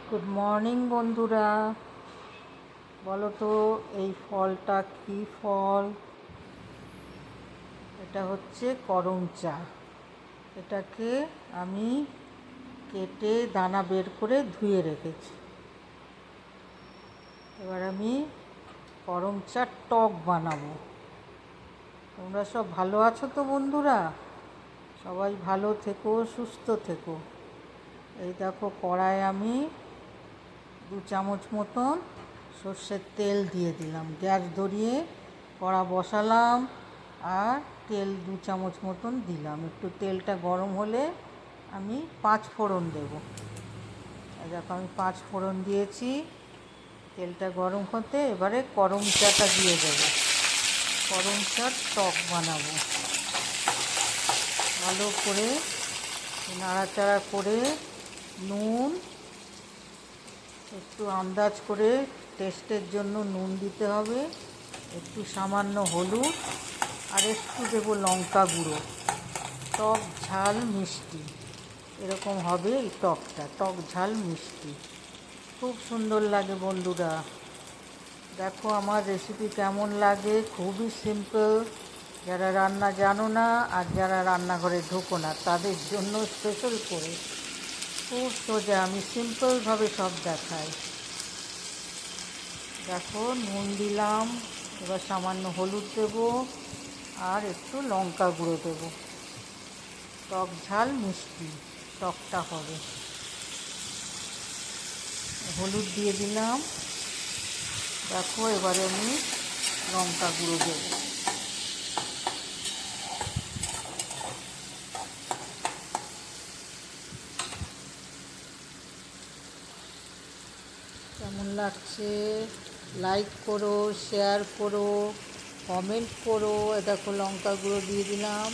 Good morning বন্ধুরা। বলো তো এই ফলটা কী ফল? এটা হচ্ছে করম চা। এটাকে আমি কেটে দানা বের করে ধুয়ে রেখেছি। এবার আমি করম চার টক বানাবো। তোমরা সব ভালো আছো তো বন্ধুরা? সবাই ভালো থেকো, সুস্থ থেকো। এই দেখো কড়ায় আমি 2 চামচ মতন সর্ষের তেল দিয়ে দিলাম। গ্যাস ধরিয়ে কড়া বসালাম আর তেল 2 চামচ মতন দিলাম। একটু তেলটা গরম হলে আমি 5 ফোড়ন দেবো। দেখো আমি 5 ফোড়ন দিয়েছি। তেলটা গরম হতে এবারে করম চাটা দিয়ে দেবো। করম চার টক বানাবো। ভালো করে নাড়াচাড়া করে নুন একটু আন্দাজ করে টেস্টের জন্য নুন দিতে হবে, একটু সামান্য হলুদ আর একটু দেবো লঙ্কা গুঁড়ো। টক ঝাল মিষ্টি এরকম হবে এই টকটা, টক ঝাল মিষ্টি। খুব সুন্দর লাগে বন্ধুরা। দেখো আমার রেসিপি কেমন লাগে। খুবই সিম্পল। যারা রান্না জানো না আর যারা রান্নাঘরে ঢোকো না তাদের জন্য স্পেশাল করে খুব সোজা আমি সিম্পলভাবে সব দেখাই। দেখো নুন দিলাম, এবার সামান্য হলুদ দেবো আর একটু লঙ্কা গুঁড়ো দেবো। টক ঝাল মিষ্টি টকটা হবে। হলুদ দিয়ে দিলাম। দেখো এবারে আমি লঙ্কা গুঁড়ো দেবো। কেমন লাগছে লাইক করো, শেয়ার করো, কমেন্ট করো। দেখো লঙ্কা গুঁড়ো দিয়ে দিলাম।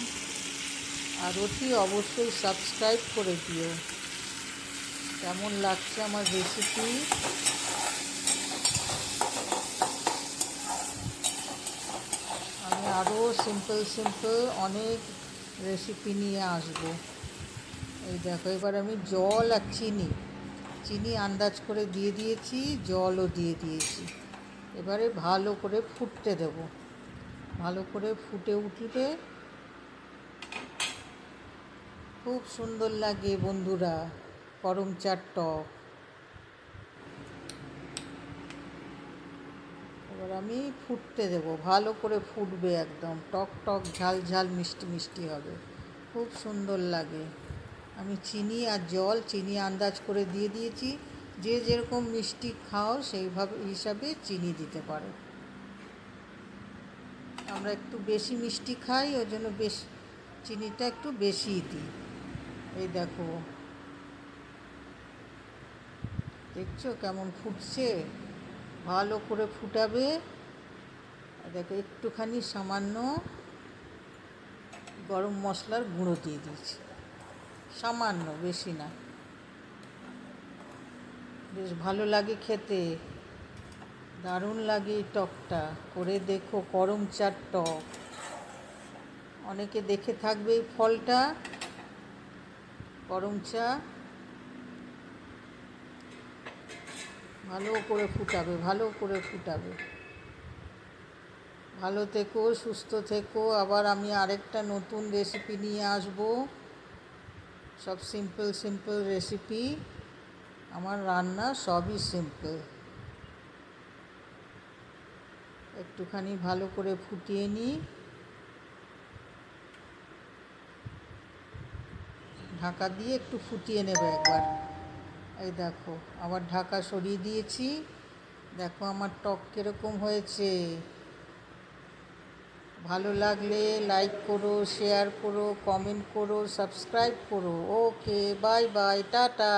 আর অতি অবশ্যই সাবস্ক্রাইব করে দিও। কেমন লাগছে আমার রেসিপি? আমি আরও সিম্পল অনেক রেসিপি নিয়ে আসব। এই দেখো এবার আমি জল আর চিনি আন্দাজ করে দিয়ে দিয়েছি, জলও দিয়ে দিয়েছি। এবারে ভালো করে ফুটতে দেব। ভালো করে ফুটে উঠলে খুব সুন্দর লাগে বন্ধুরা করম চার টক। এবার আমি ফুটতে দেব, ভালো করে ফুটবে, একদম টক টক ঝাল ঝাল মিষ্টি মিষ্টি হবে, খুব সুন্দর লাগে। আমি চিনি আর জল চিনি আন্দাজ করে দিয়ে দিয়েছি। যে যেরকম মিষ্টি খাও সেইভাবে হিসাবে চিনি দিতে পারো। আমরা একটু বেশি মিষ্টি খাই, ওই জন্য চিনিটা একটু বেশিই দিই। এই দেখো দেখছো কেমন ফুটছে? ভালো করে ফুটাবে। দেখো একটুখানি সামান্য গরম মশলার গুঁড়ো দিয়ে দিয়েছি, সামান্য, বেশি না। বেশ ভালো লাগে খেতে, দারুণ লাগে এই টকটা। করে দেখো করম চার টক। অনেকে দেখে থাকবে এই ফলটা, করম চা। ভালো করে ফুটাবে, ভালো করে ফুটাবে। ভালো থেকো, সুস্থ থেকো। আবার আমি আরেকটা নতুন রেসিপি নিয়ে আসবো। সব সিম্পল রেসিপি। আমার রান্না সবই সিম্পল। একটুখানি ভালো করে ফুটিয়ে নিই। ঢাকা দিয়ে একটু ফুটিয়ে নেবে একবার। এই দেখো আবার ঢাকা সরিয়ে দিয়েছি। দেখো আমার টক কীরকম হয়েছে। ভালো লাগলে লাইক করো, শেয়ার করো, কমেন্ট করো, সাবস্ক্রাইব করো। ওকে, বাই বাই, টাটা।